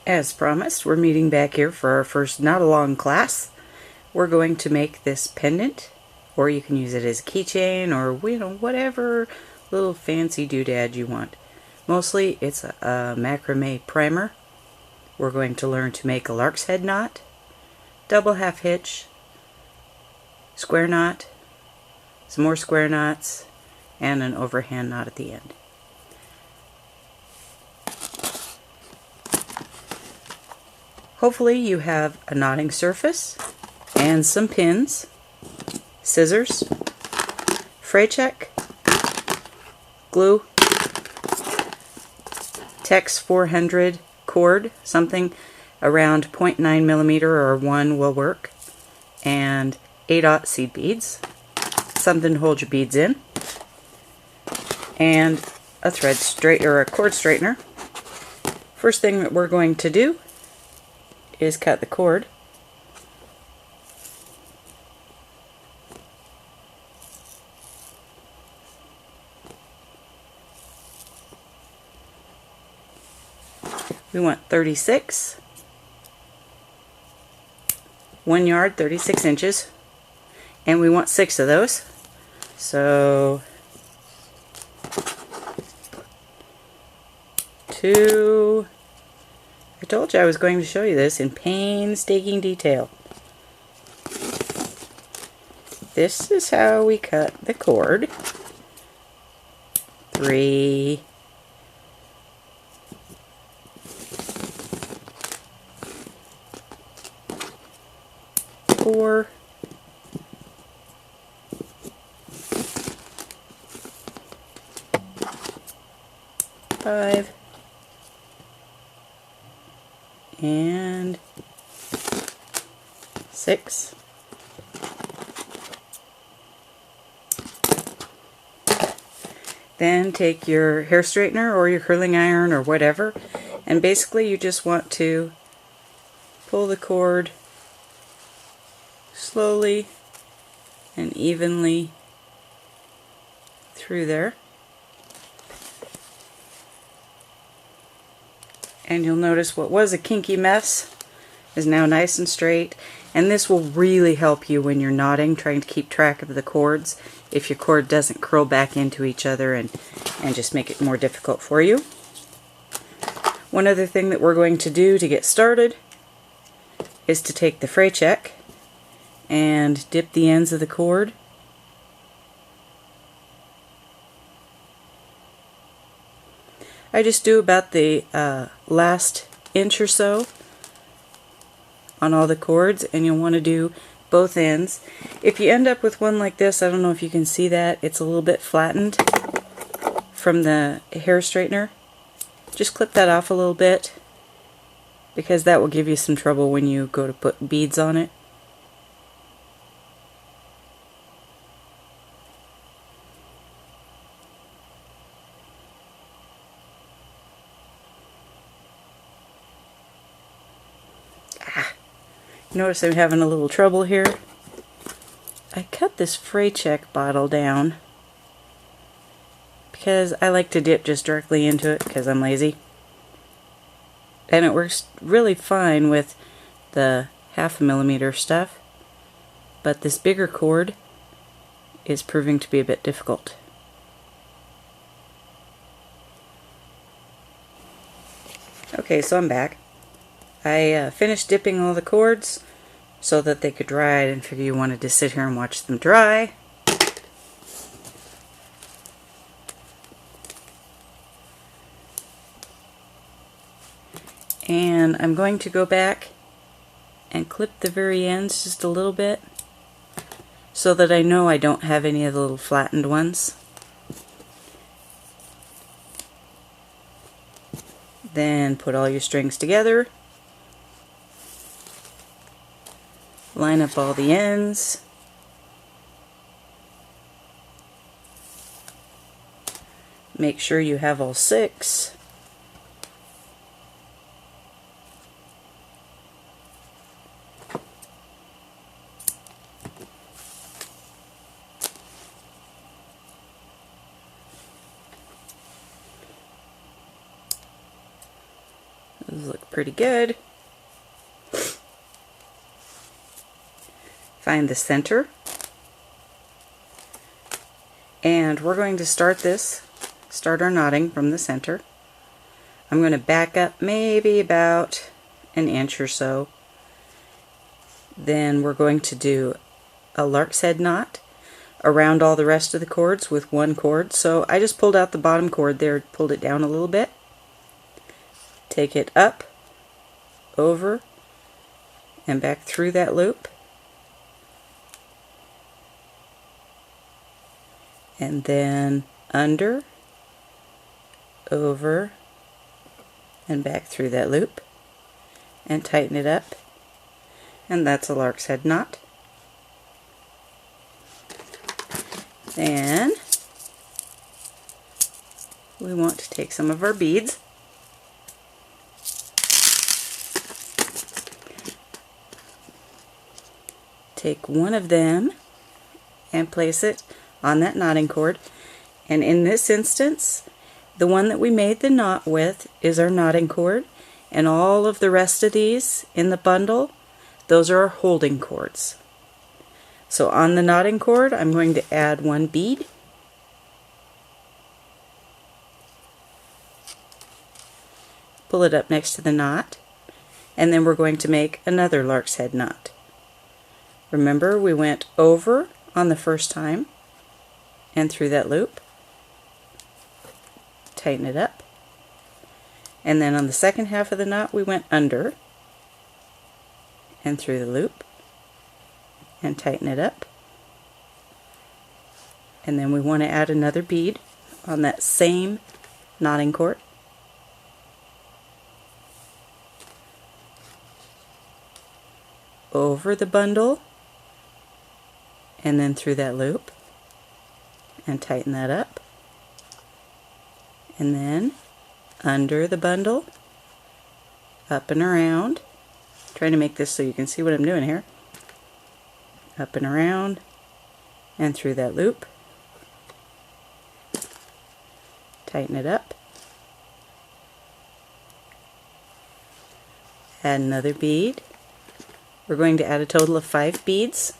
As promised, we're meeting back here for our first not-a-long class. We're going to make this pendant, or you can use it as a keychain, or whatever little fancy doodad you want. Mostly it's a macrame primer. We're going to learn to make a lark's head knot, double half hitch, square knot, some more square knots, and an overhand knot at the end. Hopefully you have a knotting surface and some pins, scissors, fray check, glue, Tex 400 cord, something around 0.9 millimeter or 1 will work, and 8/0 seed beads, something to hold your beads in, and a cord straightener. First thing that we're going to do is cut the cord. We want 36, 1 yard, 36 inches, and we want 6 of those. So 2. I told you I was going to show you this in painstaking detail. This is how we cut the cord. 3. 4. 5. And 6. Then take your hair straightener or your curling iron or whatever, and basically you just want to pull the cord slowly and evenly through there. And you'll notice what was a kinky mess is now nice and straight, and this will really help you when you're knotting, trying to keep track of the cords, if your cord doesn't curl back into each other and just make it more difficult for you. One other thing that we're going to do to get started is to take the fray check and dip the ends of the cord. I just do about the last inch or so on all the cords, and you'll want to do both ends. If you end up with one like this, I don't know if you can see that, it's a little bit flattened from the hair straightener. Just clip that off a little bit, because that will give you some trouble when you go to put beads on it. Notice I'm having a little trouble here. I cut this fray check bottle down because I like to dip just directly into it because I'm lazy. And it works really fine with the 0.5 millimeter stuff, but this bigger cord is proving to be a bit difficult. Okay, so I'm back. I finished dipping all the cords so that they could dry. I didn't figure you wanted to sit here and watch them dry. And I'm going to go back and clip the very ends just a little bit so that I know I don't have any of the little flattened ones. Then put all your strings together. Line up all the ends. Make sure you have all 6. Those look pretty good. Find the center. And we're going to start our knotting from the center. I'm going to back up maybe about an inch or so. Then we're going to do a lark's head knot around all the rest of the cords with one cord. So I just pulled out the bottom cord there, pulled it down a little bit. Take it up, over, and back through that loop. And then under, over, and back through that loop. And tighten it up. And that's a lark's head knot. Then we want to take some of our beads. Take one of them and place it on that knotting cord. And in this instance, the one that we made the knot with is our knotting cord, and all of the rest of these in the bundle, those are our holding cords. So on the knotting cord, I'm going to add one bead. Pull it up next to the knot, and then we're going to make another lark's head knot. Remember, we went over on the first time and through that loop. Tighten it up. And then on the second half of the knot, we went under and through the loop and tighten it up. And then we want to add another bead on that same knotting cord. Over the bundle and then through that loop and tighten that up. And then under the bundle, up and around. Trying to make this so you can see what I'm doing here. Up and around and through that loop. Tighten it up. Add another bead. We're going to add a total of 5 beads.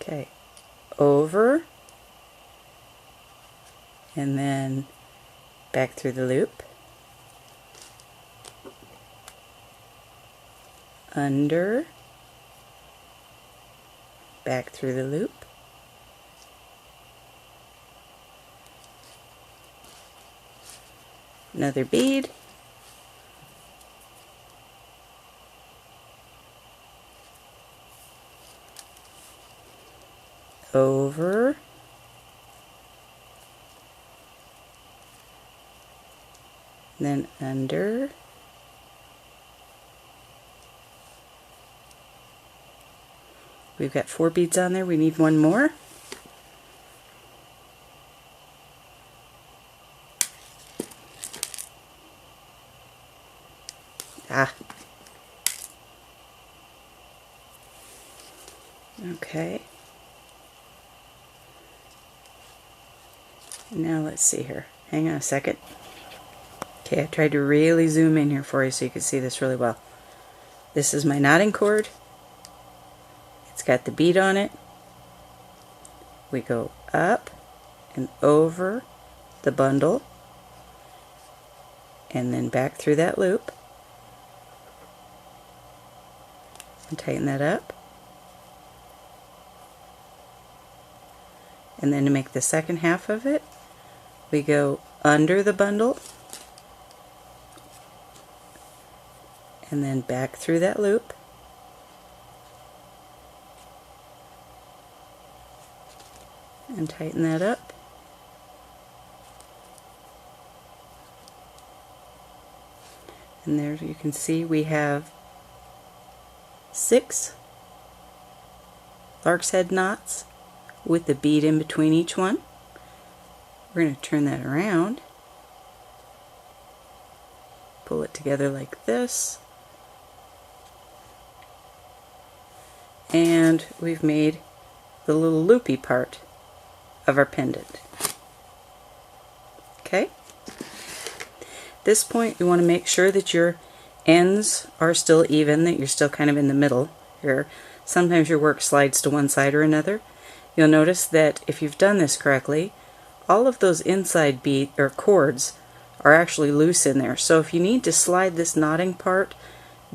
Okay, over and then back through the loop, under, back through the loop, another bead, over, then under, we've got 4 beads on there, we need one more. Okay. Now let's see here. Hang on a second. Okay, I tried to really zoom in here for you so you can see this really well. This is my knotting cord. It's got the bead on it. We go up and over the bundle and then back through that loop and tighten that up. And then to make the second half of it, we go under the bundle and then back through that loop and tighten that up. And there you can see we have 6 lark's head knots with the bead in between each one. We're going to turn that around, pull it together like this, and we've made the little loopy part of our pendant. Okay? At this point you want to make sure that your ends are still even, that you're still kind of in the middle here. Sometimes your work slides to one side or another. You'll notice that if you've done this correctly, all of those inside bead or cords are actually loose in there. So if you need to slide this knotting part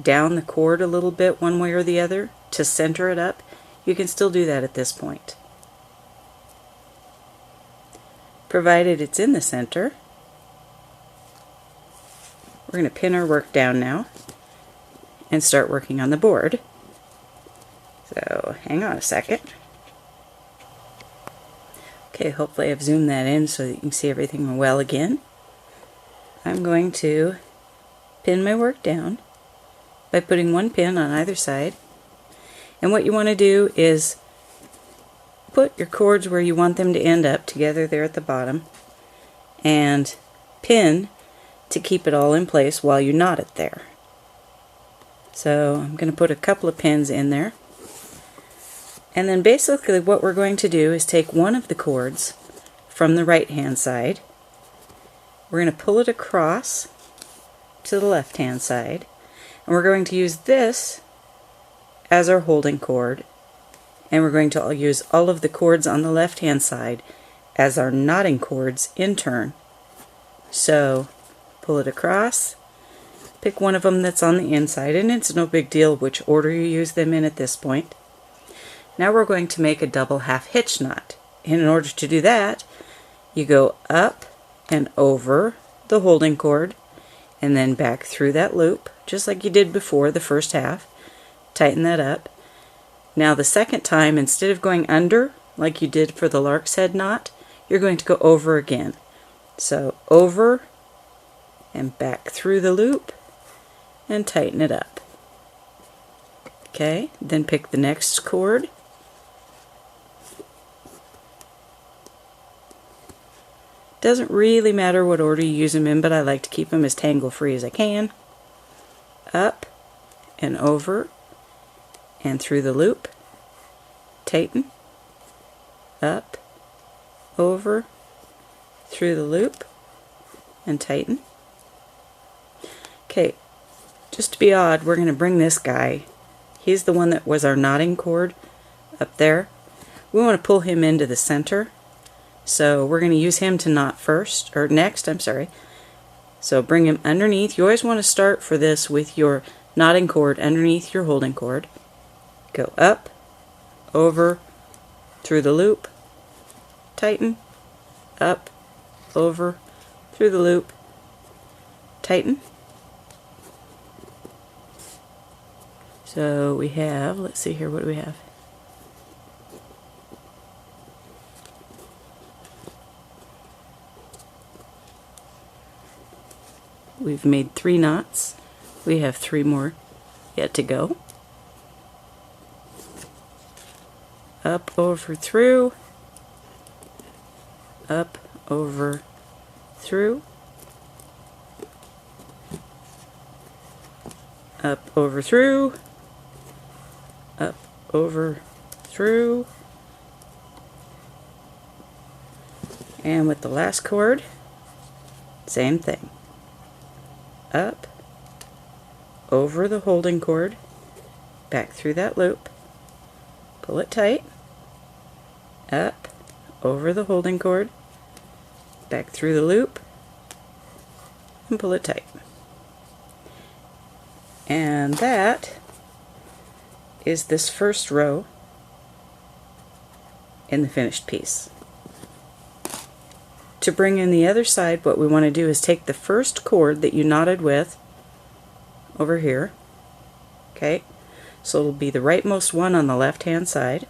down the cord a little bit one way or the other to center it up, you can still do that at this point. Provided it's in the center, we're going to pin our work down now and start working on the board. So hang on a second. Okay, hopefully I've zoomed that in so that you can see everything well again. I'm going to pin my work down by putting one pin on either side. And what you want to do is put your cords where you want them to end up together there at the bottom and pin to keep it all in place while you knot it there. So I'm going to put a couple of pins in there. And then basically what we're going to do is take one of the cords from the right hand side. We're going to pull it across to the left hand side, and we're going to use this as our holding cord, and we're going to use all of the cords on the left hand side as our knotting cords in turn. So pull it across, pick one of them that's on the inside, and it's no big deal which order you use them in at this point. Now we're going to make a double half hitch knot. And in order to do that, you go up and over the holding cord and then back through that loop, just like you did before the first half. Tighten that up. Now the second time, instead of going under like you did for the lark's head knot, you're going to go over again. So over and back through the loop and tighten it up. Okay, then pick the next cord. Doesn't really matter what order you use them in, but I like to keep them as tangle free as I can. Up and over and through the loop. Tighten. Up, over, through the loop, and tighten. Okay, just to be odd, we're going to bring this guy. He's the one that was our knotting cord up there. We want to pull him into the center. So we're going to use him to knot first, or next, I'm sorry. So bring him underneath. You always want to start for this with your knotting cord underneath your holding cord. Go up, over, through the loop, tighten, up, over, through the loop, tighten. So we have, let's see here, what do we have? We've made 3 knots. We have 3 more yet to go. Up, over, through. Up, over, through. Up, over, through. Up, over, through. And with the last cord, same thing. Up, over the holding cord, back through that loop, pull it tight, up, over the holding cord, back through the loop, and pull it tight. And that is this first row in the finished piece. To bring in the other side, what we want to do is take the first cord that you knotted with over here, okay, so it'll be the rightmost one on the left hand side,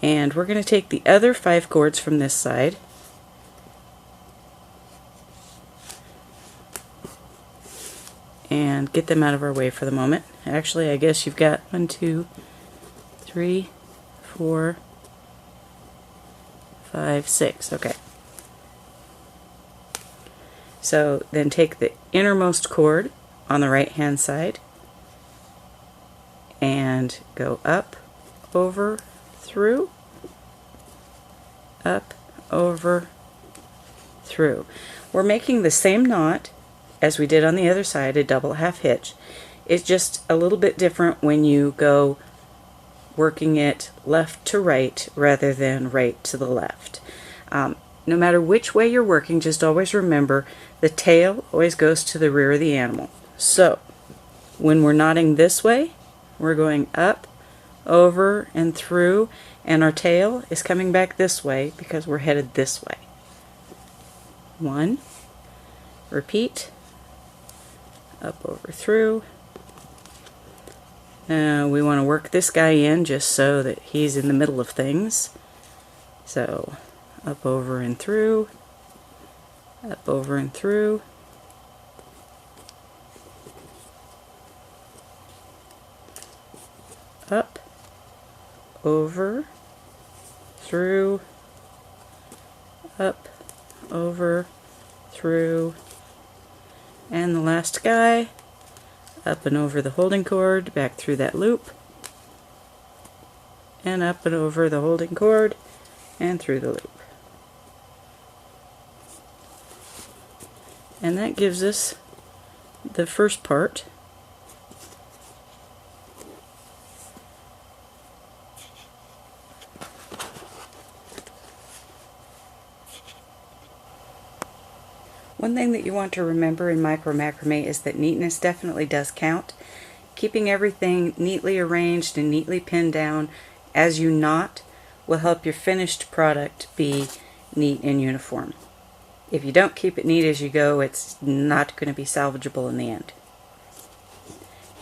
and we're going to take the other 5 cords from this side and get them out of our way for the moment. Actually, I guess you've got 1, 2, 3, 4, 5, 6, okay. So then take the innermost cord on the right hand side and go up, over, through, up, over, through. We're making the same knot as we did on the other side, a double half hitch. It's just a little bit different when you go working it left to right rather than right to the left. No matter which way you're working, just always remember the tail always goes to the rear of the animal. So when we're knotting this way, we're going up, over, and through, and our tail is coming back this way because we're headed this way. 1, repeat, up, over, through. Now we want to work this guy in just so that he's in the middle of things. So up, over, and through, up, over, and through. Up, over, through, up, over, through, and the last guy, up and over the holding cord, back through that loop, and up and over the holding cord, and through the loop. And that gives us the first part. One thing that you want to remember in micro macrame is that neatness definitely does count. Keeping everything neatly arranged and neatly pinned down as you knot will help your finished product be neat and uniform. If you don't keep it neat as you go, it's not going to be salvageable in the end.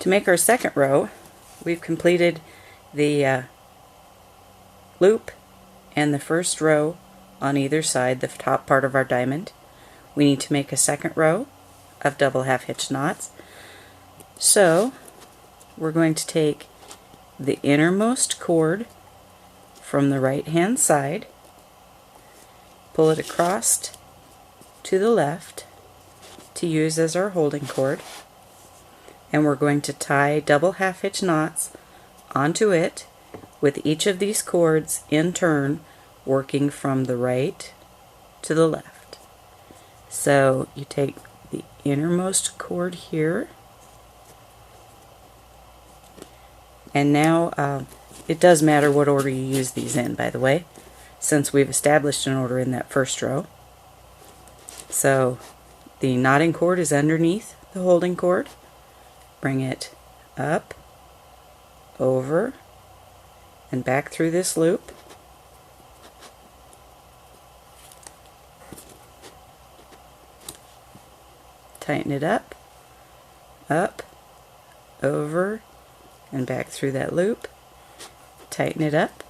To make our second row, we've completed the loop and the first row on either side, the top part of our diamond. We need to make a second row of double half hitch knots. So we're going to take the innermost cord from the right hand side, pull it across to the left to use as our holding cord, and we're going to tie double half hitch knots onto it with each of these cords in turn working from the right to the left. So you take the innermost cord here, and now it does matter what order you use these in, by the way, since we've established an order in that first row. So the knotting cord is underneath the holding cord. Bring it up, over, and back through this loop. Tighten it up, over, and back through that loop. Tighten it up.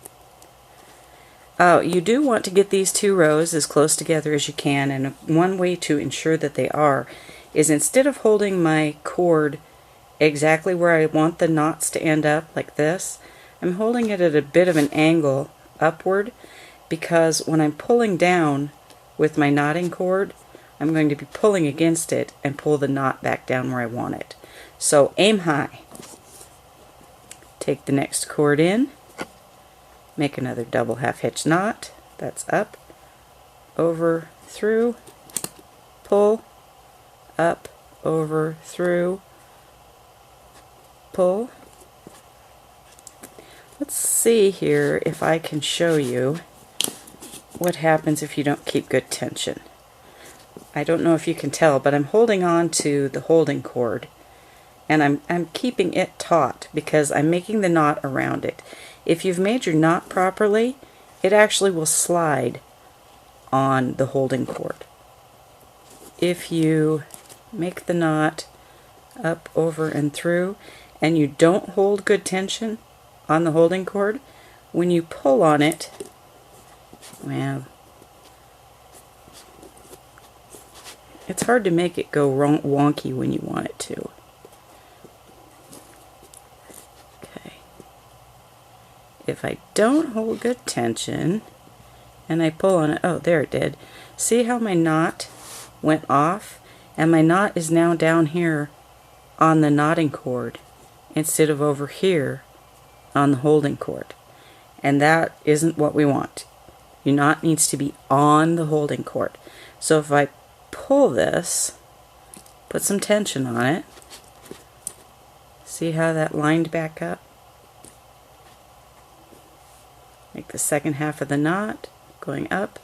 You do want to get these two rows as close together as you can, and one way to ensure that they are is instead of holding my cord exactly where I want the knots to end up, like this, I'm holding it at a bit of an angle upward, because when I'm pulling down with my knotting cord, I'm going to be pulling against it and pull the knot back down where I want it. So aim high. Take the next cord in, make another double half hitch knot. That's up, over, through, pull, up, over, through, pull. Let's see here if I can show you what happens if you don't keep good tension. I don't know if you can tell, but I'm holding on to the holding cord, and I'm keeping it taut because I'm making the knot around it. If you've made your knot properly, it actually will slide on the holding cord. If you make the knot up, over, and through, and you don't hold good tension on the holding cord, when you pull on it, well, it's hard to make it go wonky when you want it to. Okay. If I don't hold good tension and I pull on it, oh, there it did. See how my knot went off? And my knot is now down here on the knotting cord instead of over here on the holding cord. And that isn't what we want. Your knot needs to be on the holding cord. So if I pull this, put some tension on it, see how that lined back up? Make the second half of the knot, going up,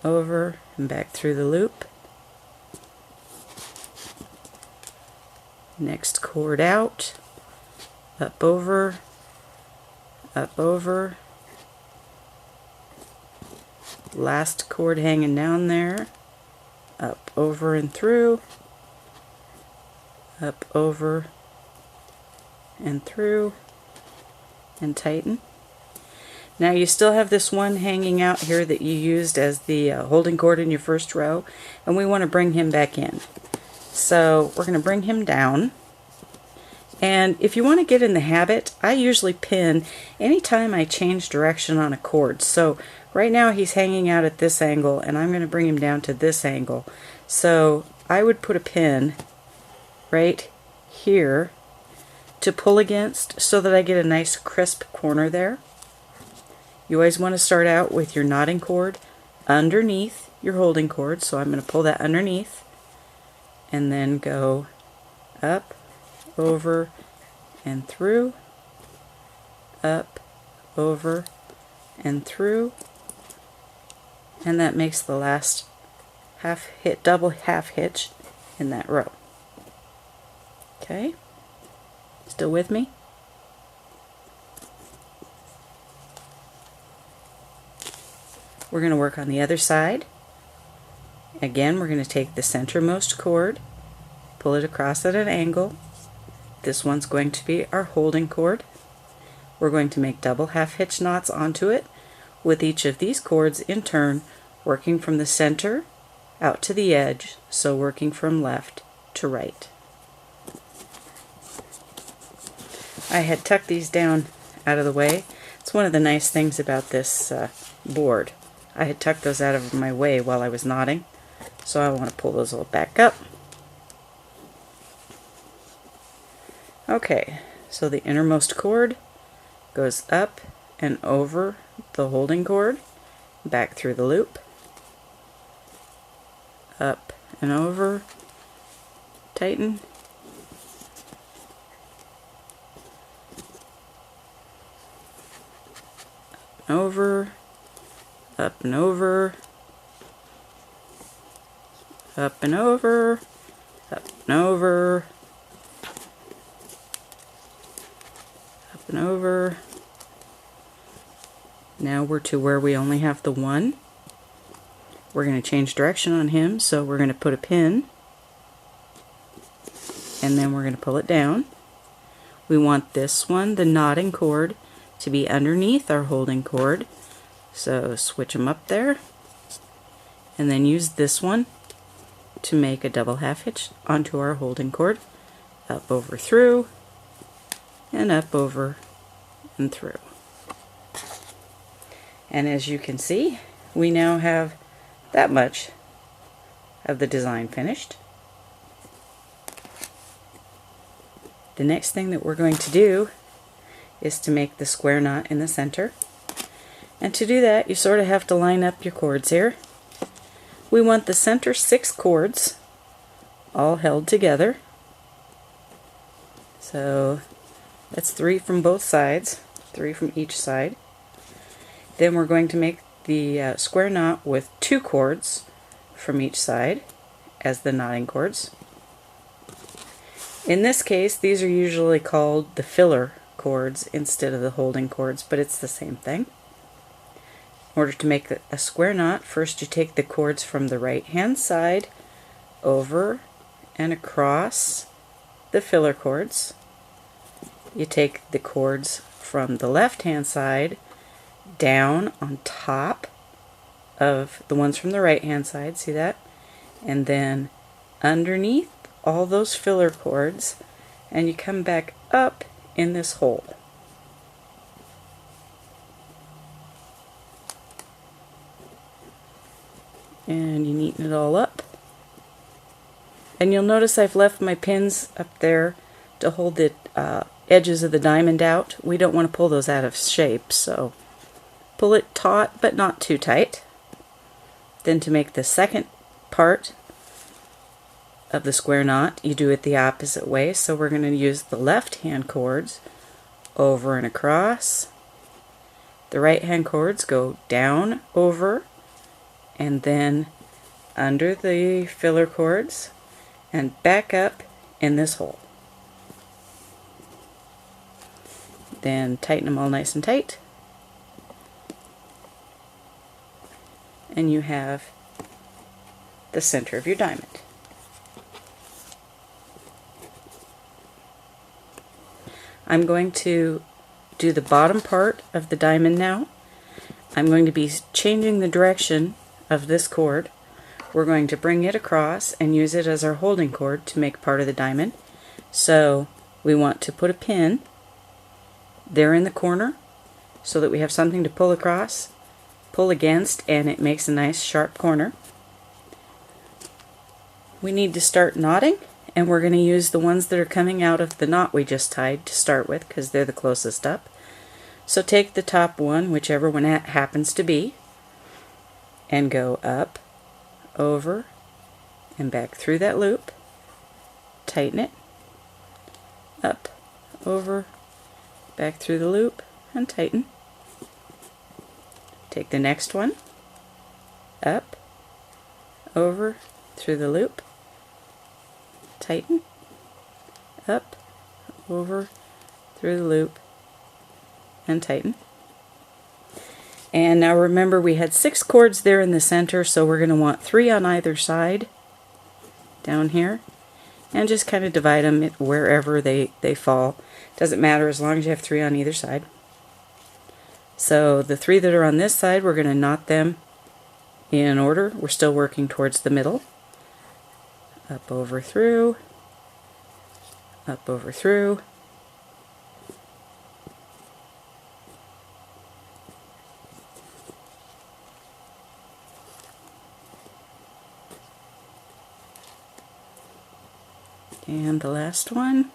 over, and back through the loop. Next cord out, up over, last cord hanging down there, up, over, and through, up, over, and through, and tighten. Now you still have this one hanging out here that you used as the holding cord in your first row, and we want to bring him back in. So we're going to bring him down, and if you want to get in the habit, I usually pin anytime I change direction on a cord. So right now he's hanging out at this angle, and I'm going to bring him down to this angle. So I would put a pin right here to pull against so that I get a nice crisp corner there. You always want to start out with your knotting cord underneath your holding cord, so I'm going to pull that underneath and then go up, over, and through, up, over, and through, and that makes the last double half hitch in that row. Okay, still with me? We're going to work on the other side. Again, we're going to take the centermost cord, pull it across at an angle. This one's going to be our holding cord. We're going to make double half hitch knots onto it with each of these cords in turn working from the center out to the edge, so working from left to right. I had tucked these down out of the way. It's one of the nice things about this board. I had tucked those out of my way while I was knotting, so I want to pull those all back up. Okay, so the innermost cord goes up and over the holding cord, back through the loop, up and over, tighten, over, up and over, up and over, up and over, up and over. Now we're to where we only have the one. We're going to change direction on him, so we're going to put a pin, and then we're going to pull it down. We want this one, the knotting cord, to be underneath our holding cord. So switch them up there, and then use this one to make a double half hitch onto our holding cord. Up, over, through, and up, over, and through. And as you can see, we now have that much of the design finished. The next thing that we're going to do is to make the square knot in the center. And to do that, you sort of have to line up your cords here. We want the center 6 cords all held together. So that's 3 from both sides, 3 from each side. Then we're going to make the square knot with 2 cords from each side as the knotting cords. In this case, these are usually called the filler cords instead of the holding cords, but it's the same thing. In order to make a square knot, first you take the cords from the right hand side over and across the filler cords. You take the cords from the left hand side down on top of the ones from the right hand side, see that? And then underneath all those filler cords, and you come back up in this hole. And you neaten it all up. And you'll notice I've left my pins up there to hold the edges of the diamond out. We don't want to pull those out of shape, so pull it taut but not too tight. Then to make the second part of the square knot, you do it the opposite way. So we're going to use the left hand cords over and across. The right hand cords go down, over, and then under the filler cords and back up in this hole. Then tighten them all nice and tight. And you have the center of your diamond. I'm going to do the bottom part of the diamond now. I'm going to be changing the direction of this cord. We're going to bring it across and use it as our holding cord to make part of the diamond. So we want to put a pin there in the corner so that we have something to pull across, pull against, and it makes a nice sharp corner. We need to start knotting, and we're going to use the ones that are coming out of the knot we just tied to start with because they're the closest up. So take the top one, whichever one it happens to be, and go up, over, and back through that loop. Tighten it. Up, over, back through the loop, and tighten. Take the next one, up, over, through the loop, tighten, up, over, through the loop, and tighten. And now remember, we had 6 cords there in the center, so we're going to want 3 on either side down here, and just kind of divide them wherever they fall. Doesn't matter as long as you have 3 on either side. So the 3 that are on this side, we're going to knot them in order. We're still working towards the middle. Up, over, through, up, over, through, and the last one.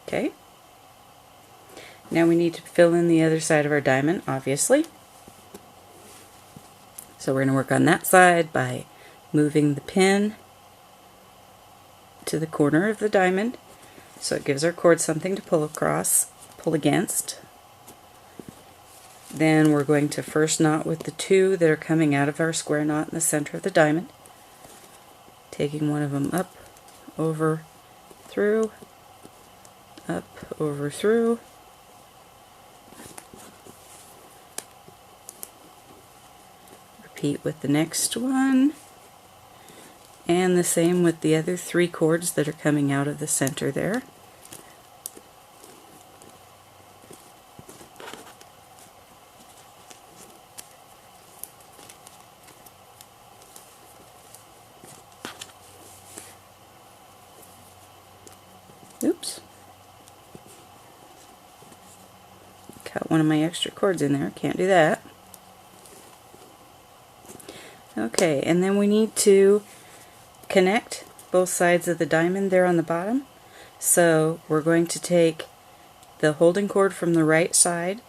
Okay. Now we need to fill in the other side of our diamond, obviously. So we're going to work on that side by moving the pin to the corner of the diamond, so it gives our cord something to pull across, pull against. Then we're going to first knot with the 2 that are coming out of our square knot in the center of the diamond, taking one of them up, over, through, up, over, through, repeat with the next one, and the same with the other 3 cords that are coming out of the center there. Oops. Cut one of my extra cords in there, can't do that. Okay, and then we need to connect both sides of the diamond there on the bottom. So we're going to take the holding cord from the right side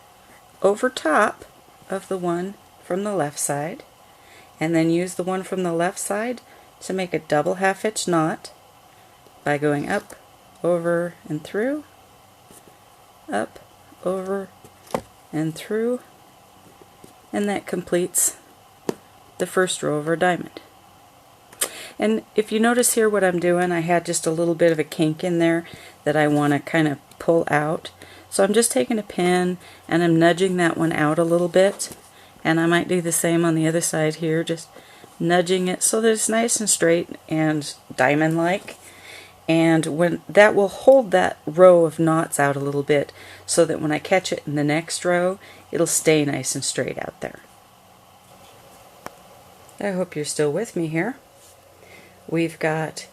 over top of the one from the left side, and then use the one from the left side to make a double half hitch knot by going up, over, and through, up, over, and through, and that completes the first row of our diamond. And if you notice here what I'm doing, I had just a little bit of a kink in there that I want to kind of pull out. So I'm just taking a pin and I'm nudging that one out a little bit, and I might do the same on the other side here, just nudging it so that it's nice and straight and diamond-like. And when that will hold that row of knots out a little bit so that when I catch it in the next row, it'll stay nice and straight out there. I hope you're still with me here. We've got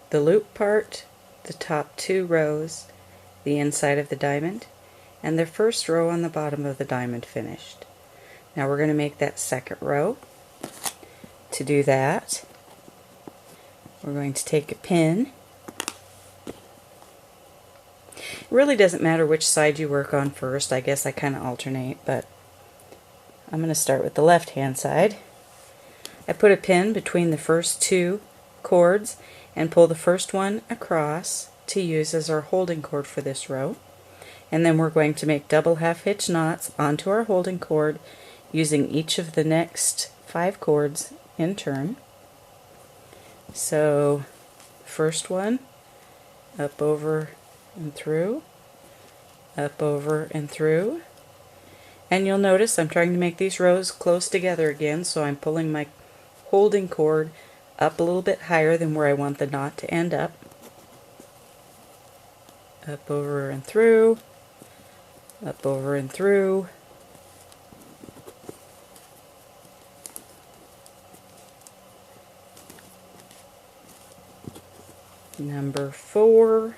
the loop part, the top 2 rows, the inside of the diamond, and the first row on the bottom of the diamond finished. Now we're going to make that second row. To do that, we're going to take a pin. It really doesn't matter which side you work on first. I guess I kind of alternate, but I'm going to start with the left hand side. I put a pin between the first two cords and pull the first one across to use as our holding cord for this row. And then we're going to make double half hitch knots onto our holding cord using each of the next 5 cords in turn. So first one, up, over, and through, up, over, and through. And you'll notice I'm trying to make these rows close together again, so I'm pulling my holding cord up a little bit higher than where I want the knot to end up. Up, over, and through, up, over, and through. Number 4.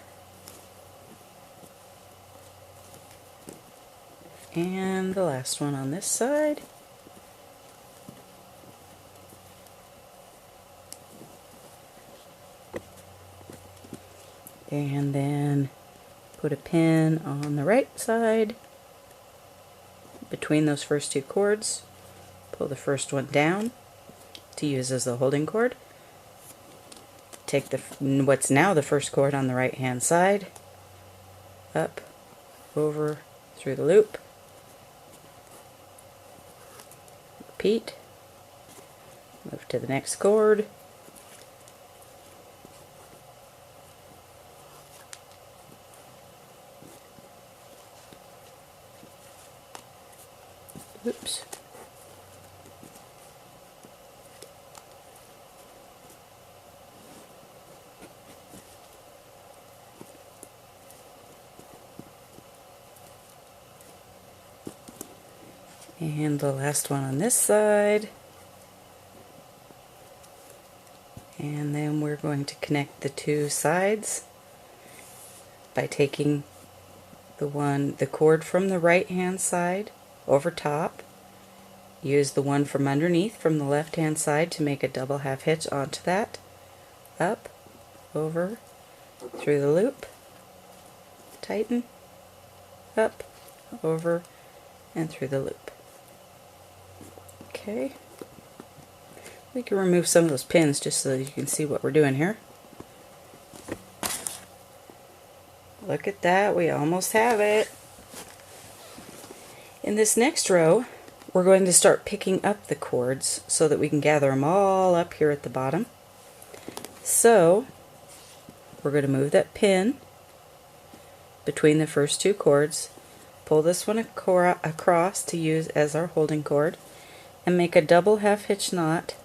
And the last one on this side. And then put a pin on the right side between those first 2 cords. Pull the first one down to use as the holding cord. Take what's now the first cord on the right hand side, up, over, through the loop, repeat, move to the next cord, oops, and the last one on this side, and then we're going to connect the 2 sides by taking the cord from the right hand side over top, use the one from underneath from the left hand side to make a double half hitch onto that, up, over, through the loop, tighten, up, over, and through the loop. Okay, we can remove some of those pins just so that you can see what we're doing here. Look at that, we almost have it. In this next row, we're going to start picking up the cords so that we can gather them all up here at the bottom. So we're going to move that pin between the first 2 cords, pull this one across to use as our holding cord, and make a double half hitch knot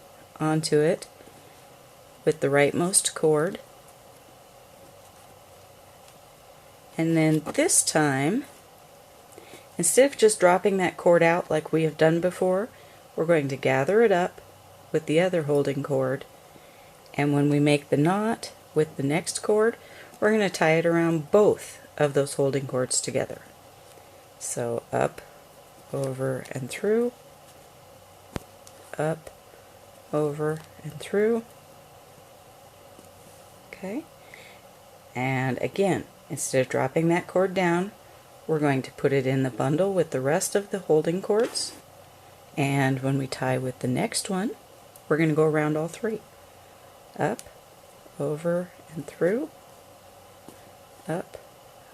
onto it with the rightmost cord. And then this time, instead of just dropping that cord out like we have done before, we're going to gather it up with the other holding cord, and when we make the knot with the next cord, we're going to tie it around both of those holding cords together. So up, over, and through, up, over, and through. Okay, and again, instead of dropping that cord down, we're going to put it in the bundle with the rest of the holding cords, and when we tie with the next one, we're going to go around all 3. Up, over, and through, up,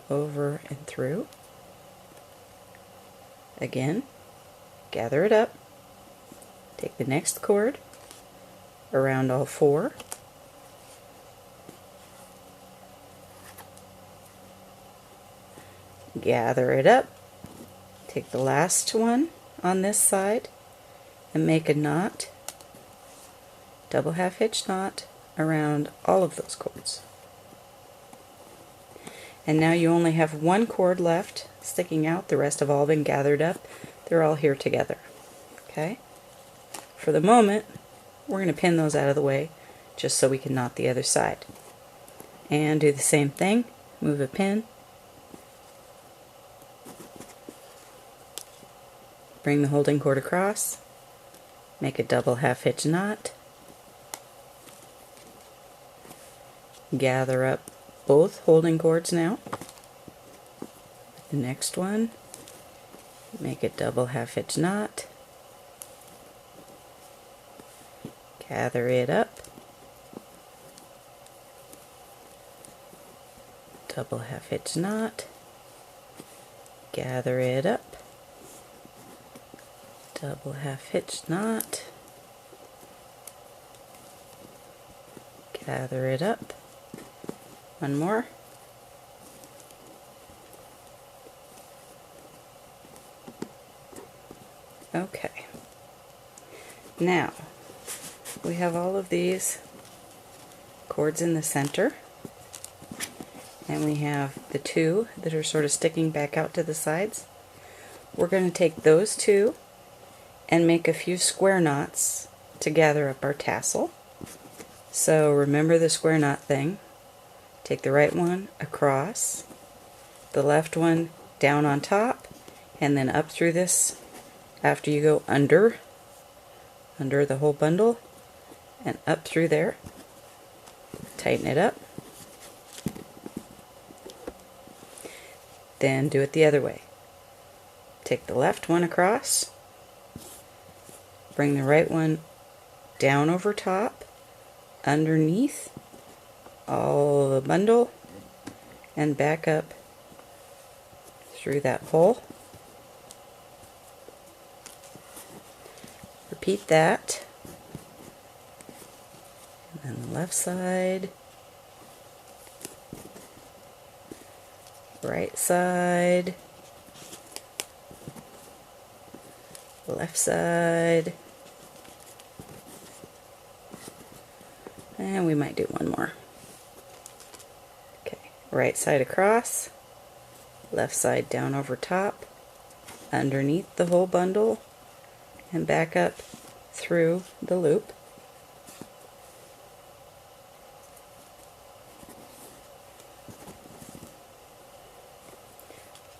over, and through. Again, gather it up, take the next cord around all 4, gather it up, take the last one on this side and make a knot, double half hitch knot around all of those cords. And now you only have 1 cord left sticking out, the rest have all been gathered up, they're all here together. Okay? For the moment, we're going to pin those out of the way just so we can knot the other side. And do the same thing, move a pin, bring the holding cord across, make a double half hitch knot, gather up both holding cords now. The next one, make a double half hitch knot, gather it up, double half hitch knot, gather it up, double half hitch knot, gather it up, one more, okay. Now we have all of these cords in the center, and we have the two that are sort of sticking back out to the sides. We're going to take those two and make a few square knots to gather up our tassel. So remember the square knot thing. Take the right one across, the left one down on top, and then up through this after you go under the whole bundle and up through there. Tighten it up. Then do it the other way. Take the left one across, bring the right one down over top, underneath all the bundle, and back up through that hole. Repeat that. And then the left side, right side, left side, and we might do one more. Okay, right side across, left side down over top, underneath the whole bundle, and back up through the loop.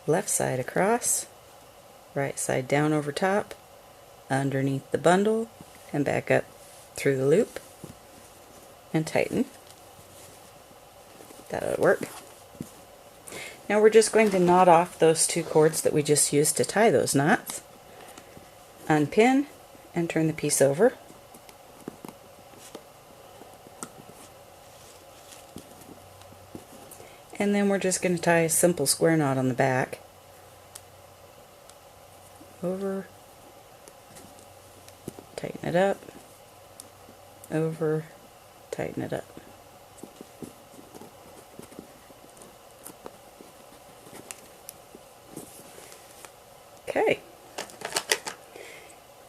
Left side across, right side down over top, underneath the bundle, and back up through the loop, and tighten. That'll work. Now we're just going to knot off those two cords that we just used to tie those knots. Unpin and turn the piece over. And then we're just going to tie a simple square knot on the back. Over, tighten it up, over, tighten it up. Okay.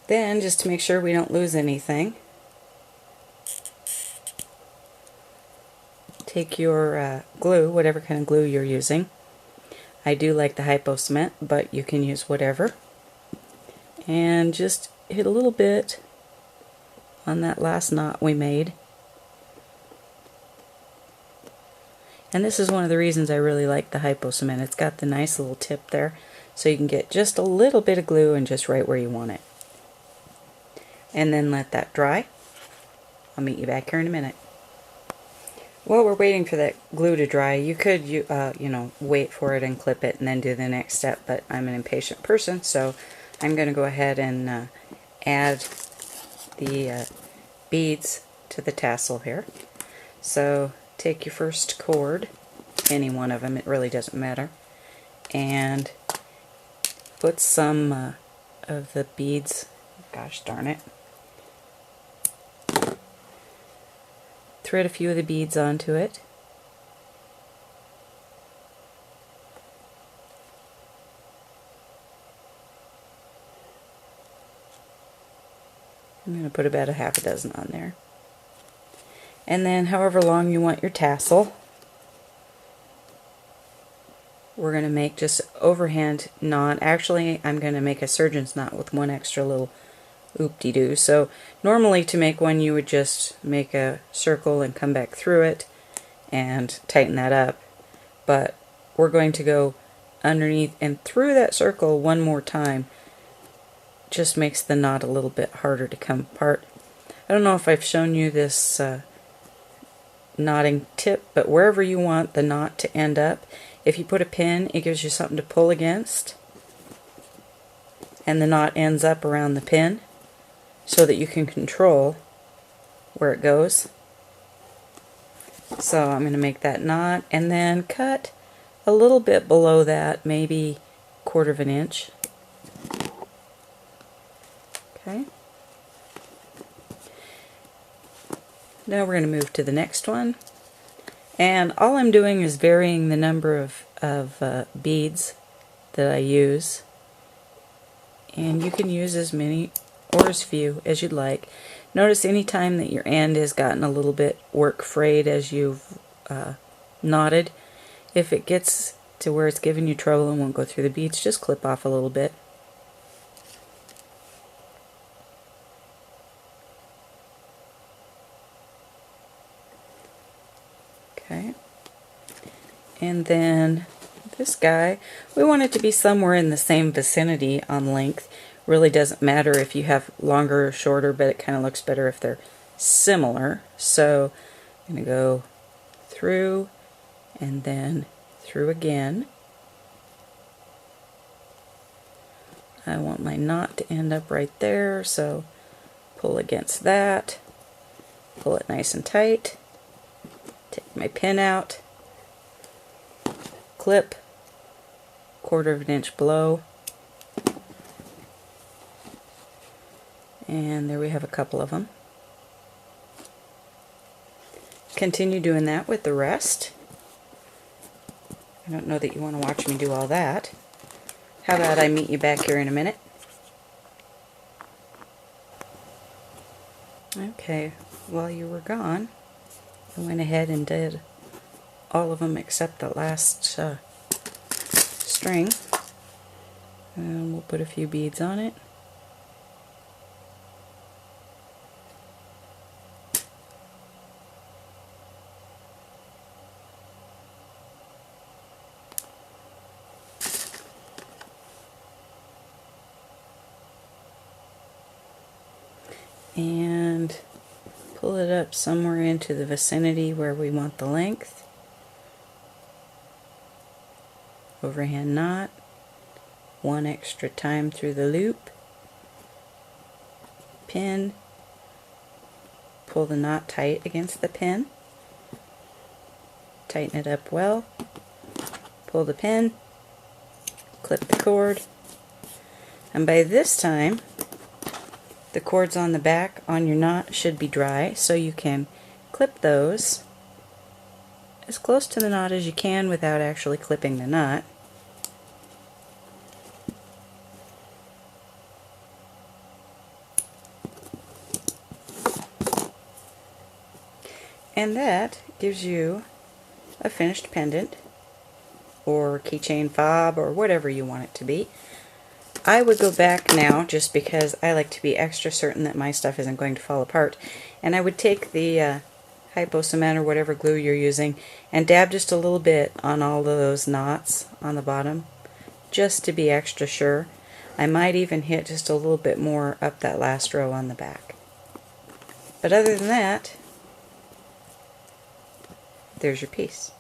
Then, just to make sure we don't lose anything, take your glue, whatever kind of glue you're using. I do like the hypo cement, but you can use whatever. And just hit a little bit on that last knot we made. And this is one of the reasons I really like the hypo cement. It's got the nice little tip there, so you can get just a little bit of glue and just right where you want it. And then let that dry. I'll meet you back here in a minute. While we're waiting for that glue to dry, you could you know, wait for it and clip it and then do the next step, but I'm an impatient person, so I'm going to go ahead and add the beads to the tassel here. So take your first cord, any one of them, it really doesn't matter, and put some of the beads, gosh darn it, thread a few of the beads onto it. I'm going to put about a half a dozen on there. And then however long you want your tassel, we're going to make just overhand knot. Actually, I'm going to make a surgeon's knot with one extra little oop-de-doo. So normally to make one you would just make a circle and come back through it and tighten that up. But we're going to go underneath and through that circle one more time. Just makes the knot a little bit harder to come apart. I don't know if I've shown you this knotting tip, but wherever you want the knot to end up. If you put a pin, it gives you something to pull against, and the knot ends up around the pin so that you can control where it goes. So I'm going to make that knot and then cut a little bit below that, maybe 1/4 of an inch. Okay. Now we're going to move to the next one. And all I'm doing is varying the number of beads that I use. And you can use as many or as few as you'd like. Notice any time that your end has gotten a little bit work frayed as you've knotted, if it gets to where it's giving you trouble and won't go through the beads, just clip off a little bit. Okay. And then this guy, we want it to be somewhere in the same vicinity on length. Really doesn't matter if you have longer or shorter, but it kind of looks better if they're similar. So I'm going to go through and then through again. I want my knot to end up right there, so pull against that, pull it nice and tight, take my pin out, clip 1/4 of an inch below, and there we have a couple of them. Continue doing that with the rest. I don't know that you want to watch me do all that. How about I meet you back here in a minute? Okay, while you were gone, I went ahead and did all of them except the last string. And we'll put a few beads on it. And pull it up somewhere into the vicinity where we want the length. Overhand knot, one extra time through the loop, pin, pull the knot tight against the pin, tighten it up well, pull the pin, clip the cord, and by this time the cords on the back on your knot should be dry, so you can clip those as close to the knot as you can without actually clipping the knot. And that gives you a finished pendant or keychain fob or whatever you want it to be. I would go back now just because I like to be extra certain that my stuff isn't going to fall apart, and I would take the hypo cement or whatever glue you're using and dab just a little bit on all of those knots on the bottom just to be extra sure. I might even hit just a little bit more up that last row on the back. But other than that, there's your piece.